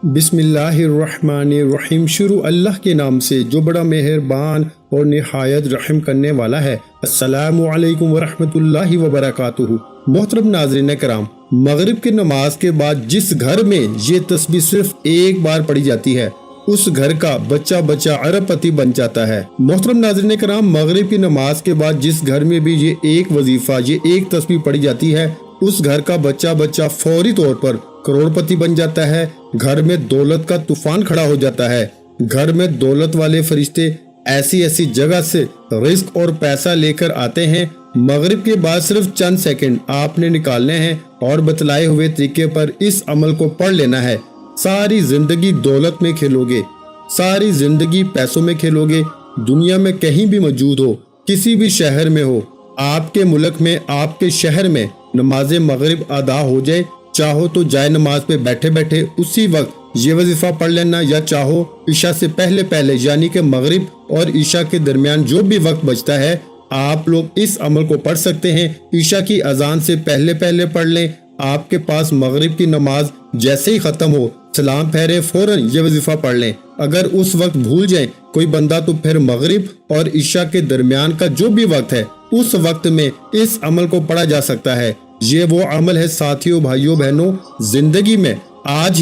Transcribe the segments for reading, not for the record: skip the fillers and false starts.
बिस्मिल्लाहिर्रहमानिर्रहीम। शुरू अल्लाह के नाम से जो बड़ा मेहरबान और निहायत रहम करने वाला है। अस्सलामु अलैकुम वरहमतुल्लाहि वबरकातुहू। मोहतरम नाज़रीन कराम, मगरिब की नमाज के बाद जिस घर में ये तस्बीह सिर्फ एक बार पढ़ी जाती है उस घर का बच्चा बच्चा अरबपति बन जाता है। मोहतरम नाज़रीन कराम, मगरिब की नमाज के बाद जिस घर में भी ये एक वजीफा ये एक तस्बीह पढ़ी जाती है उस घर का बच्चा बच्चा फौरी तौर पर करोड़पति बन जाता है। घर में दौलत का तूफान खड़ा हो जाता है। घर में दौलत वाले फरिश्ते ऐसी ऐसी जगह से रिस्क और पैसा लेकर आते हैं। मगरिब के बाद सिर्फ चंद सेकंड आपने निकालने हैं और बतलाए हुए तरीके पर इस अमल को पढ़ लेना है। सारी जिंदगी दौलत में खेलोगे, सारी जिंदगी पैसों में खेलोगे। दुनिया में कहीं भी मौजूद हो, किसी भी शहर में हो, आपके मुल्क में आपके शहर में नमाज मगरिब अदा हो जाए, चाहो तो जाए नमाज पे बैठे बैठे उसी वक्त ये वजीफा पढ़ लेना, या चाहो ईशा से पहले पहले यानी कि मगरिब और ईशा के दरमियान जो भी वक्त बचता है आप लोग इस अमल को पढ़ सकते हैं। ईशा की अजान से पहले पहले पढ़ लें। आपके पास मगरिब की नमाज जैसे ही खत्म हो सलाम फेरे फौरन ये वजीफा पढ़ लें। अगर उस वक्त भूल जाए कोई बंदा तो फिर मगरिब और ईशा के दरमियान का जो भी वक्त है उस वक्त में इस अमल को पढ़ा जा सकता है। ये वो अमल है साथियों, भाइयों, बहनों, जिंदगी में आज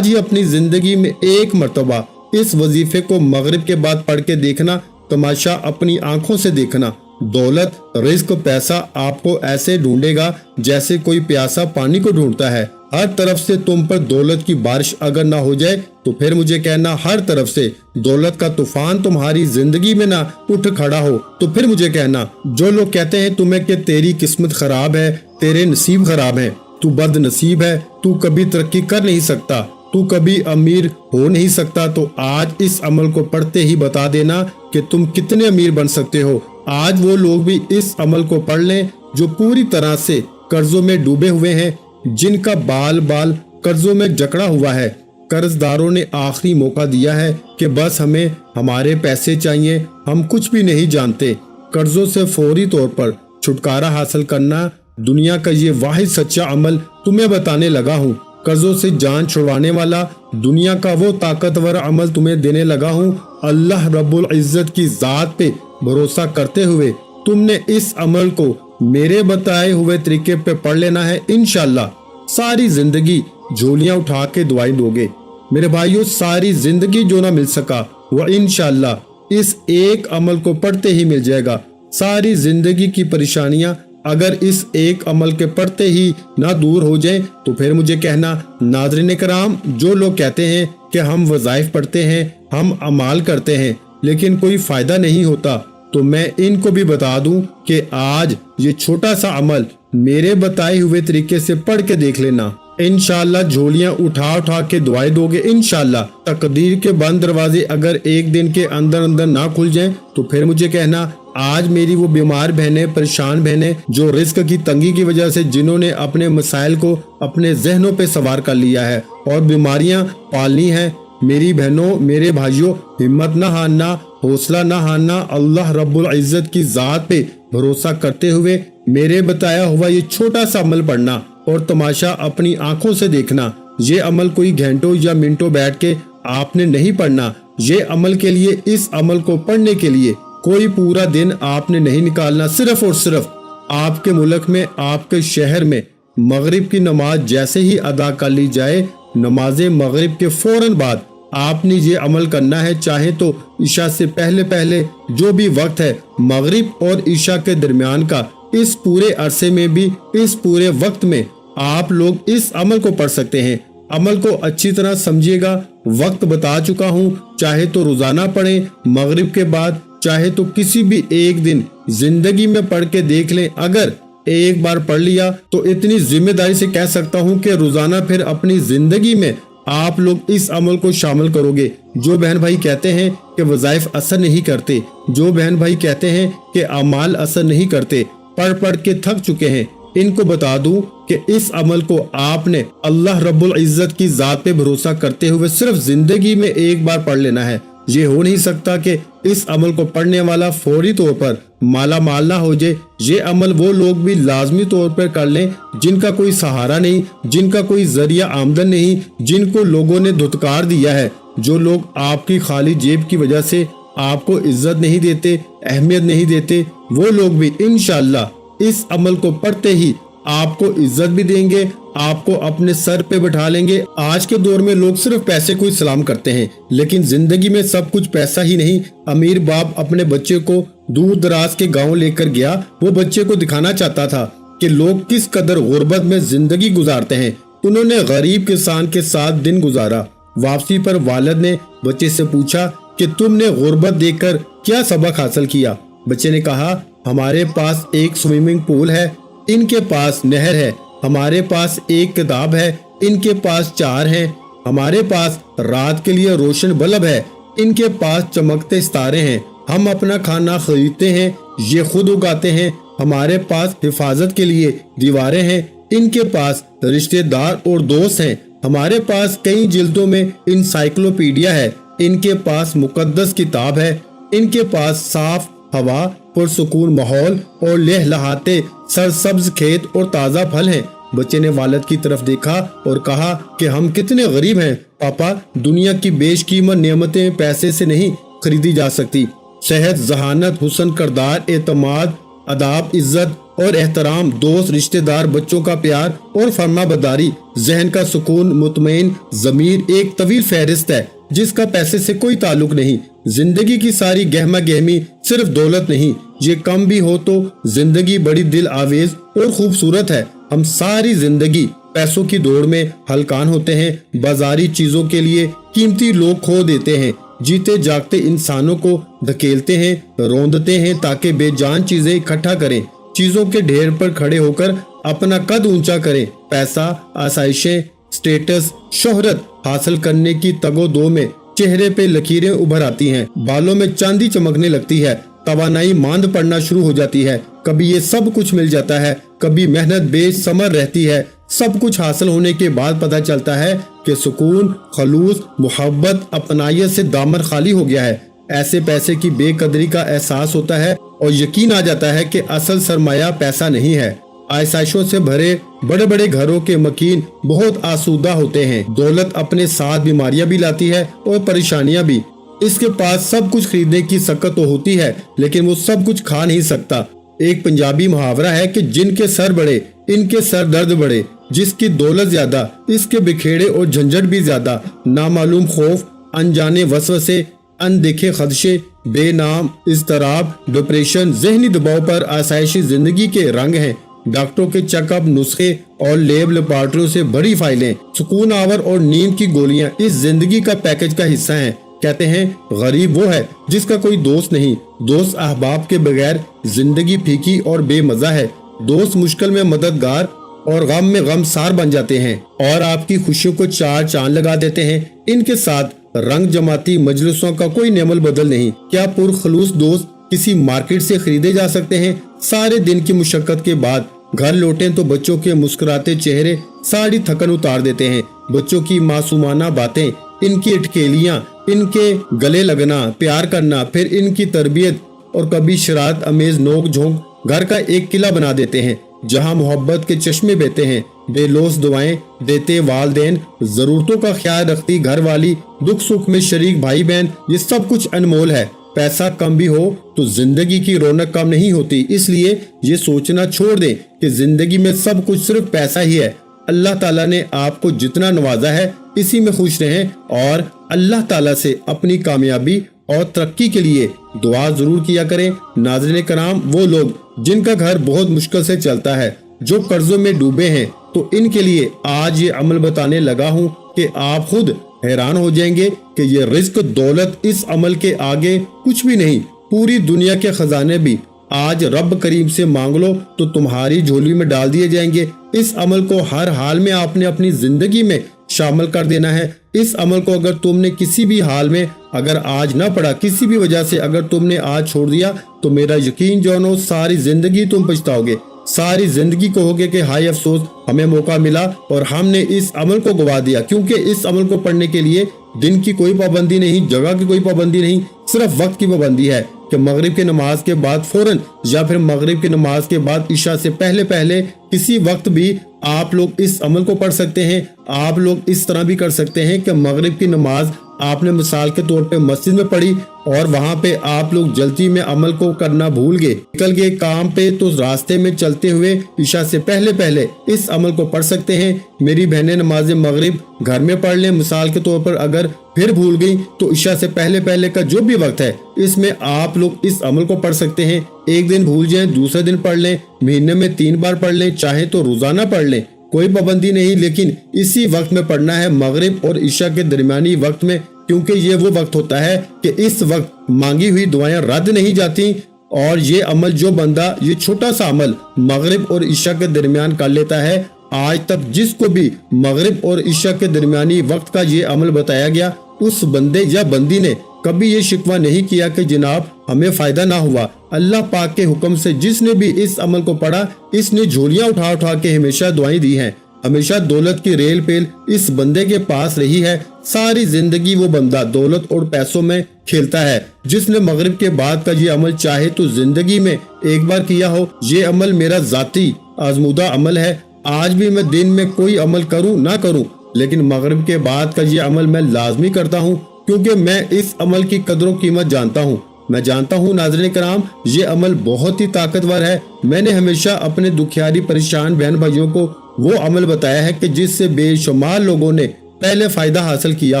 ही अपनी जिंदगी में एक मर्तबा इस वजीफे को मगरिब के बाद पढ़ के देखना, तमाशा अपनी आंखों से देखना। दौलत, रिस्क, पैसा आपको ऐसे ढूंढेगा जैसे कोई प्यासा पानी को ढूंढता है। हर तरफ से तुम पर दौलत की बारिश अगर ना हो जाए तो फिर मुझे कहना, हर तरफ से दौलत का तूफान तुम्हारी जिंदगी में ना उठ खड़ा हो तो फिर मुझे कहना। जो लोग कहते हैं तुम्हें कि तेरी किस्मत खराब है, तेरे नसीब खराब है, तू बदनसीब है, तू कभी तरक्की कर नहीं सकता, तू कभी अमीर हो नहीं सकता, तो आज इस अमल को पढ़ते ही बता देना कि तुम कितने अमीर बन सकते हो। आज वो लोग भी इस अमल को पढ़ लें जो पूरी तरह से कर्जों में डूबे हुए हैं, जिनका बाल बाल कर्जों में जकड़ा हुआ है। कर्जदारों ने आखिरी मौका दिया है कि बस हमें हमारे पैसे चाहिए, हम कुछ भी नहीं जानते। कर्जों से फौरी तौर पर छुटकारा हासिल करना दुनिया का ये वाहिद सच्चा अमल तुम्हें बताने लगा हूँ। कर्जों से जान छुड़वाने वाला दुनिया का वो ताकतवर अमल तुम्हें देने लगा हूँ। अल्लाह रब्बुल इज्जत की जात पे भरोसा करते हुए तुमने इस अमल को मेरे बताए हुए तरीके पे पढ़ लेना है। इंशाल्लाह सारी जिंदगी झोलियां उठा के दुआई दोगे। मेरे भाइयों, सारी जिंदगी जो ना मिल सका वो इंशाल्लाह इस एक अमल को पढ़ते ही मिल जाएगा। सारी जिंदगी की परेशानियां अगर इस एक अमल के पढ़ते ही ना दूर हो जाए तो फिर मुझे कहना। नाज़रीन कराम, जो लोग कहते हैं कि हम वज़ाइफ पढ़ते हैं, हम अमाल करते हैं लेकिन कोई फायदा नहीं होता, तो मैं इनको भी बता दूं कि आज ये छोटा सा अमल मेरे बताए हुए तरीके से पढ़ के देख लेना। इंशाल्लाह झोलियां उठा उठा के दुआएं दोगे। इंशाल्लाह तकदीर के बंद दरवाजे अगर एक दिन के अंदर अंदर ना खुल जाएं तो फिर मुझे कहना। आज मेरी वो बीमार बहनें, परेशान बहनें जो रिस्क की तंगी की वजह से जिन्होंने अपने मसाइल को अपने जहनों पे सवार कर लिया है और बीमारियां पालनी है, मेरी बहनों, मेरे भाइयों, हिम्मत ना हारना, हौसला ना हारना। अल्लाह रब्बुल इज्जत की जात पे भरोसा करते हुए मेरे बताया हुआ ये छोटा सा अमल पढ़ना और तमाशा अपनी आंखों से देखना। ये अमल कोई घंटों या मिनटों बैठ के आपने नहीं पढ़ना। ये अमल के लिए, इस अमल को पढ़ने के लिए कोई पूरा दिन आपने नहीं निकालना। सिर्फ और सिर्फ आपके मुल्क में, आपके शहर में मगरिब की नमाज जैसे ही अदा कर ली जाए, नमाज मगरिब के फौरन बाद आपने ये अमल करना है। चाहे तो ईशा से पहले पहले जो भी वक्त है मगरिब और ईशा के दरमियान का, इस पूरे अरसे में भी, इस पूरे वक्त में आप लोग इस अमल को पढ़ सकते हैं। अमल को अच्छी तरह समझिएगा। वक्त बता चुका हूँ, चाहे तो रोजाना पढ़ें मगरिब के बाद, चाहे तो किसी भी एक दिन जिंदगी में पढ़ के देख लें। अगर एक बार पढ़ लिया तो इतनी जिम्मेदारी से कह सकता हूँ कि रोजाना फिर अपनी जिंदगी में आप लोग इस अमल को शामिल करोगे। जो बहन भाई कहते हैं कि वज़ाइफ असर नहीं करते, जो बहन भाई कहते हैं कि अमाल असर नहीं करते, पढ़ पढ़ के थक चुके हैं, इनको बता दूं कि इस अमल को आपने अल्लाह रब्बुल इज्जत की जात पे भरोसा करते हुए सिर्फ जिंदगी में एक बार पढ़ लेना है। یہ ہو نہیں سکتا کہ اس عمل کو پڑھنے والا فوری طور پر مالا مال نہ ہو جائے۔ یہ عمل وہ لوگ بھی لازمی طور پر کر لیں جن کا کوئی سہارا نہیں، جن کا کوئی ذریعہ آمدن نہیں، جن کو لوگوں نے دھتکار دیا ہے۔ جو لوگ آپ کی خالی جیب کی وجہ سے آپ کو عزت نہیں دیتے، اہمیت نہیں دیتے، وہ لوگ بھی انشاءاللہ اس عمل کو پڑھتے ہی آپ کو عزت بھی دیں گے، آپ کو اپنے سر پہ بٹھا لیں گے۔ آج کے دور میں لوگ صرف پیسے کو ہی سلام کرتے ہیں، لیکن زندگی میں سب کچھ پیسہ ہی نہیں۔ امیر باپ اپنے بچے کو دور دراز کے گاؤں لے کر گیا، وہ بچے کو دکھانا چاہتا تھا کہ لوگ کس قدر غربت میں زندگی گزارتے ہیں۔ انہوں نے غریب کسان کے ساتھ دن گزارا۔ واپسی پر والد نے بچے سے پوچھا کہ تم نے غربت دیکھ کر کیا سبق حاصل کیا؟ بچے نے کہا، ہمارے پاس ایک سوئمنگ پول ہے، ان کے پاس نہر ہے، ہمارے پاس ایک کتاب ہے، ان کے پاس 4 ہیں، ہمارے پاس رات کے لیے روشن بلب ہے، ان کے پاس چمکتے ستارے ہیں، ہم اپنا کھانا خریدتے ہیں، یہ خود اگاتے ہیں، ہمارے پاس حفاظت کے لیے دیواریں ہیں، ان کے پاس رشتہ دار اور دوست ہیں، ہمارے پاس کئی جلدوں میں انسائکلوپیڈیا ہے، ان کے پاس مقدس کتاب ہے، ان کے پاس صاف ہوا، پرسکون ماحول اور لہلہاتے سرسبز کھیت اور تازہ پھل ہیں۔ بچے نے والد کی طرف دیکھا اور کہا کہ ہم کتنے غریب ہیں پاپا، دنیا کی بیش قیمت نعمتیں پیسے سے نہیں خریدی جا سکتی۔ صحت، ذہانت، حسن کردار، اعتماد، اداب، عزت اور احترام، دوست، رشتہ دار، بچوں کا پیار اور فرما برداری، ذہن کا سکون، مطمئن ضمیر، ایک طویل فہرست ہے جس کا پیسے سے کوئی تعلق نہیں۔ زندگی کی ساری گہما گہمی صرف دولت نہیں، یہ کم بھی ہو تو زندگی بڑی دل آویز اور خوبصورت ہے۔ ہم ساری زندگی پیسوں کی دوڑ میں ہلکان ہوتے ہیں، بازاری چیزوں کے لیے قیمتی لوگ کھو دیتے ہیں، جیتے جاگتے انسانوں کو دھکیلتے ہیں، روندتے ہیں تاکہ بے جان چیزیں اکٹھا کریں، چیزوں کے ڈھیر پر کھڑے ہو کر اپنا قد اونچا کریں۔ پیسہ، آسائشیں، سٹیٹس، شہرت حاصل کرنے کی تگ و دو میں چہرے پہ لکیریں ابھر آتی ہیں، بالوں میں چاندی چمکنے لگتی ہے، توانائی ماند پڑنا شروع ہو جاتی ہے۔ کبھی یہ سب کچھ مل جاتا ہے، کبھی محنت بے ثمر رہتی ہے۔ سب کچھ حاصل ہونے کے بعد پتہ چلتا ہے کہ سکون، خلوص، محبت، اپنائیت سے دامن خالی ہو گیا ہے۔ ایسے پیسے کی بے قدری کا احساس ہوتا ہے اور یقین آ جاتا ہے کہ اصل سرمایہ پیسہ نہیں ہے۔ آسائشوں سے بھرے بڑے بڑے گھروں کے مکین بہت آسودہ ہوتے ہیں۔ دولت اپنے ساتھ بیماریاں بھی لاتی ہے اور پریشانیاں بھی۔ اس کے پاس سب کچھ خریدنے کی سکت تو ہوتی ہے لیکن وہ سب کچھ کھا نہیں سکتا۔ ایک پنجابی محاورہ ہے کہ جن کے سر بڑے ان کے سر درد بڑے، جس کی دولت زیادہ اس کے بکھیڑے اور جھنجھٹ بھی زیادہ۔ نامعلوم خوف، انجانے وسوسے، اندیکھے خدشے، بے نام اضطراب، ڈپریشن، ذہنی دباؤ پر آسائشی زندگی کے رنگ ہیں۔ ڈاکٹروں کے چیک اپ، نسخے اور لیب لیبارٹریوں سے بڑی فائلیں، سکون آور اور نیند کی گولیاں اس زندگی کا پیکج کا حصہ ہیں۔ کہتے ہیں غریب وہ ہے جس کا کوئی دوست نہیں۔ دوست احباب کے بغیر زندگی پھیکی اور بے مزہ ہے۔ دوست مشکل میں مددگار اور غم میں غم سار بن جاتے ہیں اور آپ کی خوشیوں کو 4 چاند لگا دیتے ہیں۔ ان کے ساتھ رنگ جماتی مجلسوں کا کوئی نعم البدل نہیں۔ کیا پرخلوص دوست کسی مارکیٹ سے خریدے جا سکتے ہیں؟ سارے دن کی مشقت کے بعد گھر لوٹیں تو بچوں کے مسکراتے چہرے ساری تھکن اتار دیتے ہیں۔ بچوں کی معصومانہ باتیں، ان کی اٹکیلیاں، ان کے گلے لگنا، پیار کرنا، پھر ان کی تربیت اور کبھی شرارت امیز نوک جھونک گھر کا ایک قلعہ بنا دیتے ہیں جہاں محبت کے چشمے بہتے ہیں۔ بے لوث دعائیں دیتے والدین، ضرورتوں کا خیال رکھتی گھر والی، دکھ سکھ میں شریک بھائی بہن، یہ سب کچھ انمول ہے۔ پیسہ کم بھی ہو تو زندگی کی رونق کم نہیں ہوتی، اس لیے یہ سوچنا چھوڑ دیں کہ زندگی میں سب کچھ صرف پیسہ ہی ہے۔ اللہ تعالیٰ نے آپ کو جتنا نوازا ہے اسی میں خوش رہیں اور اللہ تعالیٰ سے اپنی کامیابی اور ترقی کے لیے دعا ضرور کیا کریں۔ ناظرین کرام، وہ لوگ جن کا گھر بہت مشکل سے چلتا ہے، جو قرضوں میں ڈوبے ہیں، تو ان کے لیے آج یہ عمل بتانے لگا ہوں کہ آپ خود حیران ہو جائیں گے کہ یہ رزق، دولت اس عمل کے آگے کچھ بھی نہیں۔ پوری دنیا کے خزانے بھی آج رب کریم سے مانگ لو تو تمہاری جھولی میں ڈال دیے جائیں گے۔ اس عمل کو ہر حال میں آپ نے اپنی زندگی میں شامل کر دینا ہے۔ اس عمل کو اگر تم نے کسی بھی حال میں اگر آج نہ پڑھا، کسی بھی وجہ سے اگر تم نے آج چھوڑ دیا، تو میرا یقین جانو ساری زندگی تم پچھتاؤ گے۔ सारी जिंदगी कहोगे कि हाय अफसोस, हमें मौका मिला और हमने इस अमल को गवा दिया, क्योंकि इस अमल को पढ़ने के लिए दिन की कोई पाबंदी नहीं, जगह की कोई पाबंदी नहीं, सिर्फ वक्त की पाबंदी है कि मगरिब की नमाज के बाद फौरन या फिर मगरिब की नमाज के बाद इशा से पहले पहले किसी वक्त भी आप लोग इस अमल को पढ़ सकते हैं। आप लोग इस तरह भी कर सकते हैं कि मगरिब की नमाज आपने मिसाल के तौर पे मस्जिद में पढ़ी और वहां पे आप लोग जल्दी में अमल को करना भूल गए, निकल गए काम पे, तो रास्ते में चलते हुए इशा से पहले पहले इस अमल को पढ़ सकते हैं। मेरी बहनें नमाज मगरिब घर में पढ़ लें, मिसाल के तौर पर अगर फिर भूल गई तो इशा से पहले पहले का जो भी वक्त है इसमें आप लोग इस अमल को पढ़ सकते हैं। एक दिन भूल जाएं, दूसरे दिन पढ़ लें, महीने में 3 बार पढ़ लें, चाहे तो रोजाना पढ़ लें, कोई पाबंदी नहीं, लेकिन इसी वक्त में पढ़ना है, मगरिब और इशा के दरमियानी वक्त में, क्योंकि ये वो वक्त होता है कि इस वक्त मांगी हुई दुआएं रद्द नहीं जाती। और ये अमल जो बंदा ये छोटा सा अमल मगरिब और इशा के दरमियान कर लेता है, आज तक जिसको भी मगरिब और इशा के दरमियानी वक्त का ये अमल बताया गया, उस बंदे या बंदी ने कभी ये शिकवा नहीं किया कि जनाब हमें फायदा ना हुआ। अल्लाह पाक के हुक्म से जिसने भी इस अमल को पढ़ा, इसने झोलियां उठा उठा के हमेशा दुआएं दी हैं। हमेशा दौलत की रेल पेल इस बंदे के पास रही है। सारी जिंदगी वो बंदा दौलत और पैसों में खेलता है। जिसने मगरिब के बाद का ये अमल चाहे तो जिंदगी में एक बार किया हो, ये अमल मेरा जाती आजमूदा अमल है। आज भी मैं दिन में कोई अमल करूं ना करूं, लेकिन मगरिब के बाद का ये अमल मैं लाजमी करता हूं, क्योंकि मैं इस अमल की कदर व कीमत जानता हूं। मैं जानता हूं नाज़रीन कराम, ये अमल बहुत ही ताकतवर है। मैंने हमेशा अपने दुखियारी परेशान बहन भाइयों को वो अमल बताया है कि जिससे बेशुमार लोगों ने पहले फायदा हासिल किया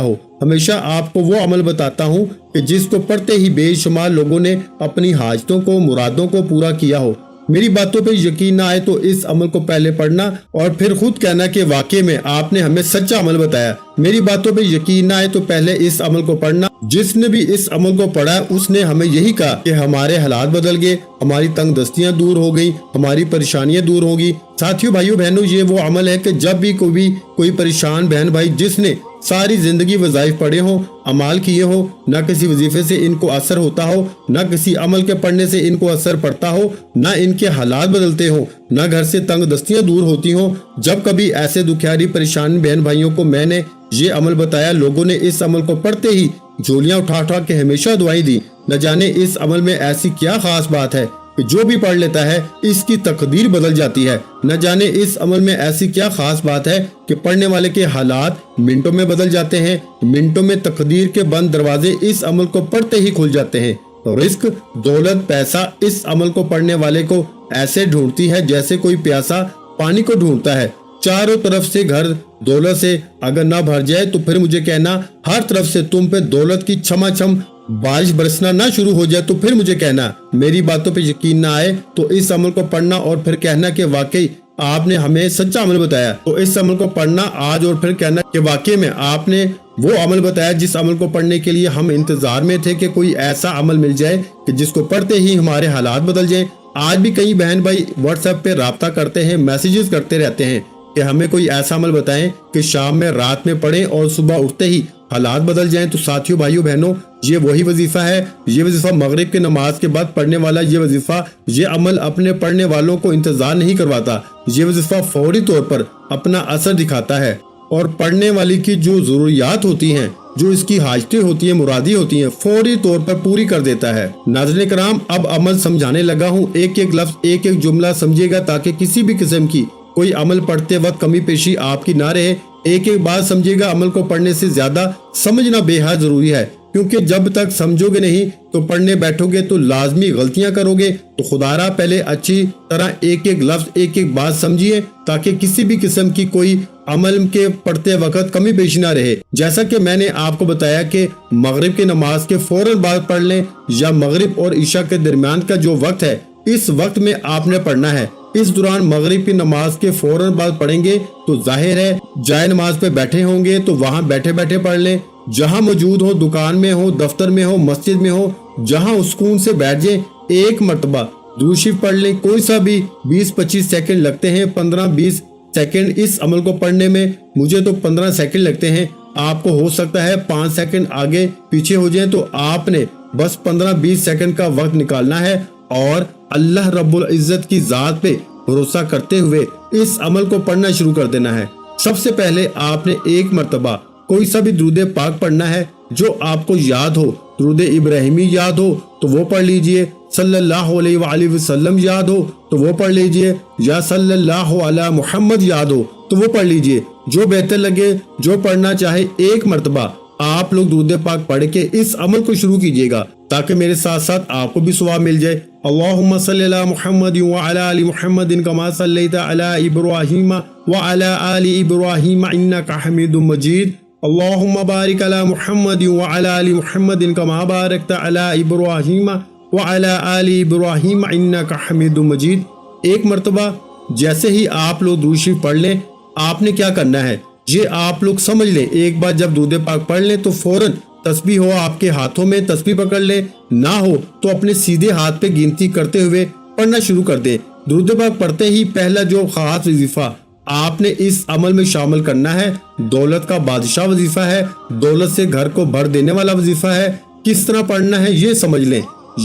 हो। हमेशा आपको वो अमल बताता हूँ कि जिसको पढ़ते ही बेशुमार लोगों ने अपनी हाजतों को, मुरादों को पूरा किया हो। मेरी बातों पे यकीन ना आए तो इस अमल को पहले पढ़ना और फिर खुद कहना कि वाकई में आपने हमें सच्चा अमल बताया। मेरी बातों पे यकीन ना आए तो पहले इस अमल को पढ़ना। जिसने भी इस अमल को पढ़ा उसने हमें यही कहा कि हमारे हालात बदल गए, हमारी तंग दस्तियां दूर हो गई, हमारी परेशानियां दूर होगी। साथियों, भाइयों बहनों, ये वो अमल है कि जब भी कोई परेशान बहन भाई जिसने सारी जिंदगी वज़ाइफ पढ़े हो, अमाल किए हो, ना किसी वजीफे से इनको असर होता हो, ना किसी अमल के पढ़ने से इनको असर पड़ता हो, ना इनके हालात बदलते हो, ना घर से तंग दस्तियां दूर होती हो, जब कभी ऐसे दुखियारी परेशान बहन भाइयों को मैंने ये अमल बताया, लोगों ने इस अमल को पढ़ते ही झोलियां उठा उठा के हमेशा दुआएं दी। न जाने इस अमल में ऐसी क्या खास बात है कि जो भी पढ़ लेता है इसकी तकदीर बदल जाती है। न जाने इस अमल में ऐसी क्या खास बात है कि पढ़ने वाले के हालात मिनटों में बदल जाते हैं। मिनटों में तकदीर के बंद दरवाजे इस अमल को पढ़ते ही खुल जाते हैं। रिस्क, दौलत, पैसा इस अमल को पढ़ने वाले को ऐसे ढूंढती है जैसे कोई प्यासा पानी को ढूंढता है। चारों तरफ से घर दौलत से अगर ना भर जाए तो फिर मुझे कहना, हर तरफ से तुम पे दौलत की छमाछम बारिश बरसना ना शुरू हो जाए तो फिर मुझे कहना। मेरी बातों पे यकीन ना आए तो इस अमल को पढ़ना और फिर कहना कि वाकई आपने हमें सच्चा अमल बताया। तो इस अमल को पढ़ना आज और फिर कहना कि वाकई में आपने वो अमल बताया जिस अमल को पढ़ने के लिए हम इंतजार में थे कि कोई ऐसा अमल मिल जाए कि जिसको पढ़ते ही हमारे हालात बदल जाए। आज भी कई बहन भाई व्हाट्सएप पे राब्ता करते हैं, मैसेजेस करते रहते हैं कि हमें कोई ऐसा अमल बताएं कि शाम में रात में पढ़ें और सुबह उठते ही हालात बदल जाएं। तो साथियों, भाइयों बहनों, ये वही वजीफा है। ये वजीफा मगरिब के नमाज के बाद पढ़ने वाला ये वजीफा, ये अमल अपने पढ़ने वालों को इंतजार नहीं करवाता। ये वजीफा फौरी तौर पर अपना असर दिखाता है और पढ़ने वाली की जो जरूरियात होती हैं, जो इसकी हाजतें होती हैं, मुरादी होती हैं, फौरी तौर पर पूरी कर देता है। नाज़रीन कराम, अब अमल समझाने लगा हूँ। एक एक लफ्ज, एक एक जुमला समझिएगा ताकि किसी भी किस्म की कोई अमल पढ़ते वक्त कमी पेशी आपकी ना रहे। एक एक बात समझिएगा। अमल को पढ़ने से ज्यादा समझना बेहद जरूरी है, क्योंकि जब तक समझोगे नहीं तो पढ़ने बैठोगे तो लाजमी गलतियां करोगे। तो खुदारा पहले अच्छी तरह एक एक लफ्ज, एक एक बात समझिए ताकि किसी भी किस्म की कोई अमल के पढ़ते वक्त कमी पेशी ना रहे। जैसा कि मैंने आपको बताया कि मगरिब की नमाज के फौरन बाद पढ़ लें या मगरिब और ईशा के दरमियान का जो वक्त है, इस वक्त में आपने पढ़ना है। इस दौरान मगरिब की नमाज के फौरन बाद पढ़ेंगे तो जाहिर है जाए नमाज पे बैठे होंगे तो वहाँ बैठे बैठे पढ़ लें। जहाँ मौजूद हो, दुकान में हो, दफ्तर में हो, मस्जिद में हो, जहाँ सुकून से बैठ जाए, एक मरतबा दुरूद शरीफ पढ़ लें। कोई सा भी 20-25 सेकंड लगते हैं, 15-20 सेकंड इस अमल को पढ़ने में। मुझे तो 15 सेकंड लगते हैं, आपको हो सकता है 5 सेकंड आगे पीछे हो जाए। तो आपने बस 15-20 सेकंड का वक्त निकालना है और अल्लाह रब्बुल इज्जत की जात पे بھروسہ کرتے ہوئے اس عمل کو پڑھنا شروع کر دینا ہے۔ سب سے پہلے آپ نے ایک مرتبہ کوئی سا بھی درود پاک پڑھنا ہے جو آپ کو یاد ہو۔ درود ابراہیمی یاد ہو تو وہ پڑھ لیجئے، صلی اللہ علیہ وآلہ وسلم یاد ہو تو وہ پڑھ لیجئے، یا صلی اللہ علی محمد یاد ہو تو وہ پڑھ لیجئے۔ جو بہتر لگے، جو پڑھنا چاہے، ایک مرتبہ آپ لوگ درود پاک پڑھ کے اس عمل کو شروع کیجئے گا تاکہ میرے ساتھ ساتھ آپ کو بھی ثواب مل جائے۔ اللہم صلی علی محمد وعلی آل محمد کما صلیت علی ابراہیم وعلی آل ابراہیم انک حمید مجید۔ اللہم بارک علی محمد وعلی آل محمد کما بارکت علی ابراہیم وعلی آل ابراہیم انک حمید مجید۔ ایک مرتبہ جیسے ہی آپ لوگ درود شریف پڑھ لیں، آپ نے کیا کرنا ہے یہ آپ لوگ سمجھ لیں۔ ایک بار جب درود پاک پڑھ لیں تو فوراً تسبیح ہو آپ کے ہاتھوں میں تسبیح پکڑ لیں، نہ ہو تو اپنے سیدھے ہاتھ پہ گنتی کرتے ہوئے پڑھنا شروع کر دیں۔ درود پاک پڑھتے ہی پہلا جو خاص وظیفہ آپ نے اس عمل میں شامل کرنا ہے، دولت کا بادشاہ وظیفہ ہے، دولت سے گھر کو بھر دینے والا وظیفہ ہے۔ کس طرح پڑھنا ہے یہ سمجھ لیں۔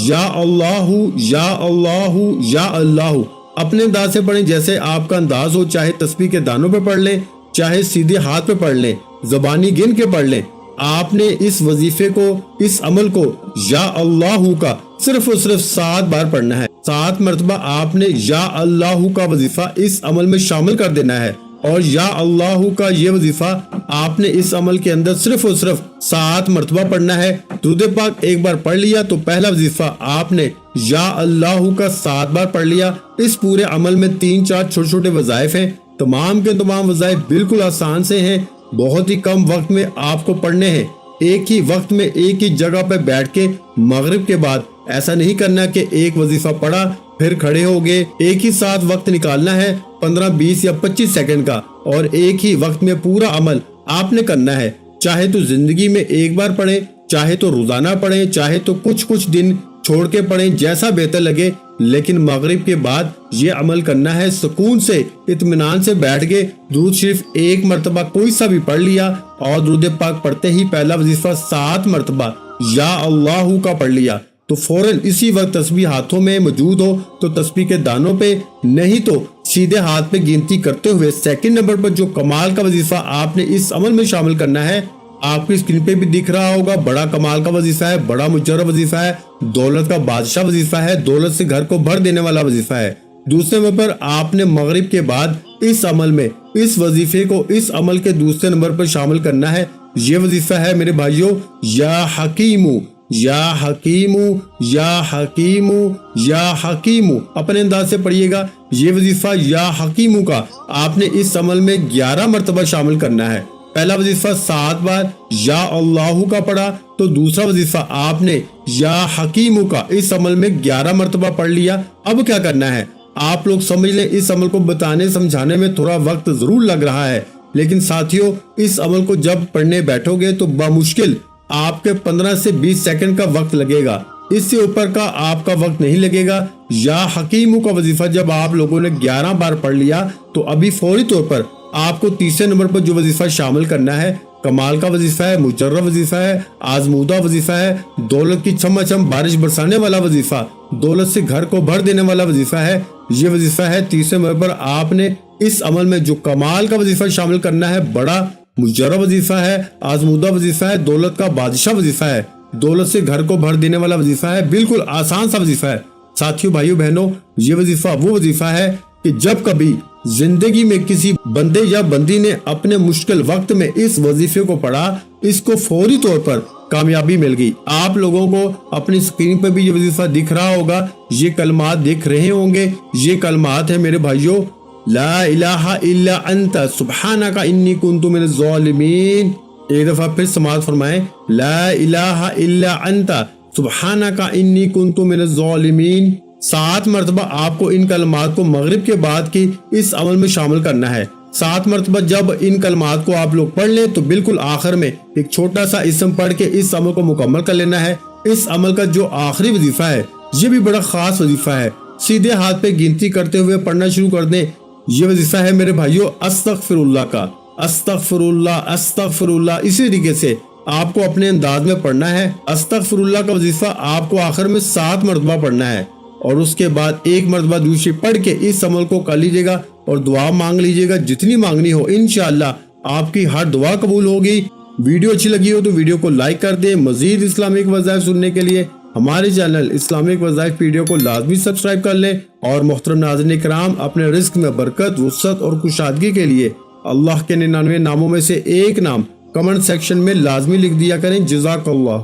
یا اللہ یا اللہ یا اللہ، اپنے انداز سے پڑھیں جیسے آپ کا انداز ہو، چاہے تسبیح کے دانوں پہ پڑھ لیں، چاہے سیدھے ہاتھ پہ پڑھ لیں، زبانی گن کے پڑھ لیں۔ آپ نے اس وظیفے کو، اس عمل کو یا اللہ کا صرف اور صرف 7 بار پڑھنا ہے۔ 7 مرتبہ آپ نے یا اللہ کا وظیفہ اس عمل میں شامل کر دینا ہے، اور یا اللہ کا یہ وظیفہ آپ نے اس عمل کے اندر صرف اور صرف 7 مرتبہ پڑھنا ہے۔ درود پاک ایک بار پڑھ لیا تو پہلا وظیفہ آپ نے یا اللہ کا 7 بار پڑھ لیا۔ اس پورے عمل میں 3-4 چھوٹے چھوٹے وظائف ہیں، تمام کے تمام وظائف بالکل آسان سے ہیں، بہت ہی کم وقت میں آپ کو پڑھنے ہیں۔ ایک ہی وقت میں ایک ہی جگہ پہ بیٹھ کے مغرب کے بعد ایسا نہیں کرنا کہ ایک وظیفہ پڑھا پھر کھڑے ہو گئے۔ ایک ہی ساتھ وقت نکالنا ہے 15 20 یا 25 سیکنڈ کا، اور ایک ہی وقت میں پورا عمل آپ نے کرنا ہے۔ چاہے تو زندگی میں ایک بار پڑھیں، چاہے تو روزانہ پڑھیں، چاہے تو کچھ دن چھوڑ کے پڑھیں، جیسا بہتر لگے، لیکن مغرب کے بعد یہ عمل کرنا ہے۔ سکون سے، اطمینان سے بیٹھ کے درود شریف ایک مرتبہ کوئی سا بھی پڑھ لیا، اور درود پاک پڑھتے ہی پہلا وظیفہ 7 مرتبہ یا اللہ کا پڑھ لیا تو فوراً اسی وقت تسبیح ہاتھوں میں موجود ہو تو تسبیح کے دانوں پہ، نہیں تو سیدھے ہاتھ پہ گنتی کرتے ہوئے سیکنڈ نمبر پر جو کمال کا وظیفہ آپ نے اس عمل میں شامل کرنا ہے، آپ کی اسکرین پہ بھی دکھ رہا ہوگا، بڑا کمال کا وظیفہ ہے، بڑا مجرب وظیفہ ہے، دولت کا بادشاہ وظیفہ ہے، دولت سے گھر کو بھر دینے والا وظیفہ ہے۔ دوسرے نمبر پر آپ نے مغرب کے بعد اس عمل میں اس وظیفے کو اس عمل کے دوسرے نمبر پر شامل کرنا ہے۔ یہ وظیفہ ہے میرے بھائیوں، یا حکیمو یا حکیمو یا حکیمو یا حکیمو، اپنے انداز سے پڑھیے گا۔ یہ وظیفہ یا حکیمو کا آپ نے اس عمل میں 11 مرتبہ شامل کرنا ہے۔ پہلا وظیفہ 7 بار یا اللہ کا پڑھا تو دوسرا وظیفہ آپ نے یا حکیمو کا اس عمل میں 11 مرتبہ پڑھ لیا۔ اب کیا کرنا ہے آپ لوگ سمجھ لیں۔ اس عمل کو بتانے سمجھانے میں تھوڑا وقت ضرور لگ رہا ہے، لیکن ساتھیوں اس عمل کو جب پڑھنے بیٹھو گے تو بمشکل آپ کے 15 سے 20 سیکنڈ کا وقت لگے گا، اس سے اوپر کا آپ کا وقت نہیں لگے گا۔ یا حکیمو کا وظیفہ جب آپ لوگوں نے 11 بار پڑھ لیا تو ابھی فوری طور پر آپ کو تیسرے نمبر پر جو وظیفہ شامل کرنا ہے، کمال کا وظیفہ ہے، مجرب وظیفہ ہے، آزمودہ وظیفہ ہے، دولت کی چھم چھم بارش برسانے والا وظیفہ، دولت سے گھر کو بھر دینے والا وظیفہ ہے۔ یہ وظیفہ ہے تیسرے نمبر پر آپ نے اس عمل میں جو کمال کا وظیفہ شامل کرنا ہے، بڑا مجرب وظیفہ ہے، آزمودہ وظیفہ ہے، دولت کا بادشاہ وظیفہ ہے، دولت سے گھر کو بھر دینے والا وظیفہ ہے، بالکل آسان سا وظیفہ ہے۔ ساتھیوں بھائیوں بہنوں، یہ وظیفہ وہ وظیفہ ہے کہ جب کبھی زندگی میں کسی بندے یا بندی نے اپنے مشکل وقت میں اس وظیفے کو پڑھا، اس کو فوری طور پر کامیابی مل گئی۔ آپ لوگوں کو اپنی اسکرین پر بھی یہ وظیفہ دکھ رہا ہوگا، یہ کلمات دکھ رہے ہوں گے۔ یہ کلمات ہیں میرے بھائیوں، لا الہ الا انت سبحانک انی کنت من الظالمین۔ ایک دفعہ پھر سماعت فرمائیں، لا الہ الا انت سبحانک انی کنت من الظالمین۔ 7 مرتبہ آپ کو ان کلمات کو مغرب کے بعد کی اس عمل میں شامل کرنا ہے۔ 7 مرتبہ جب ان کلمات کو آپ لوگ پڑھ لیں تو بالکل آخر میں ایک چھوٹا سا اسم پڑھ کے اس عمل کو مکمل کر لینا ہے۔ اس عمل کا جو آخری وظیفہ ہے یہ بھی بڑا خاص وظیفہ ہے، سیدھے ہاتھ پہ گنتی کرتے ہوئے پڑھنا شروع کر دیں۔ یہ وظیفہ ہے میرے بھائیوں استغفر اللہ کا، استغفر اللہ استغفر اللہ۔ اسی طریقے سے آپ کو اپنے انداز میں پڑھنا ہے۔ استغفر اللہ کا وظیفہ آپ کو آخر میں 7 مرتبہ پڑھنا ہے۔ اور اس کے بعد ایک مرتبہ درود شریف پڑھ کے اس عمل کو کر لیجیے گا اور دعا مانگ لیجیے گا جتنی مانگنی ہو، انشاءاللہ آپ کی ہر دعا قبول ہوگی۔ ویڈیو اچھی لگی ہو تو ویڈیو کو لائک کر دیں۔ مزید اسلامک وظائف سننے کے لیے ہمارے چینل اسلامک وظائف ویڈیو کو لازمی سبسکرائب کر لیں۔ اور محترم ناظرین کرام، اپنے رزق میں برکت، وسعت اور کشادگی کے لیے اللہ کے 99 ناموں میں سے ایک نام کمنٹ سیکشن میں لازمی لکھ دیا کریں۔ جزاک اللہ۔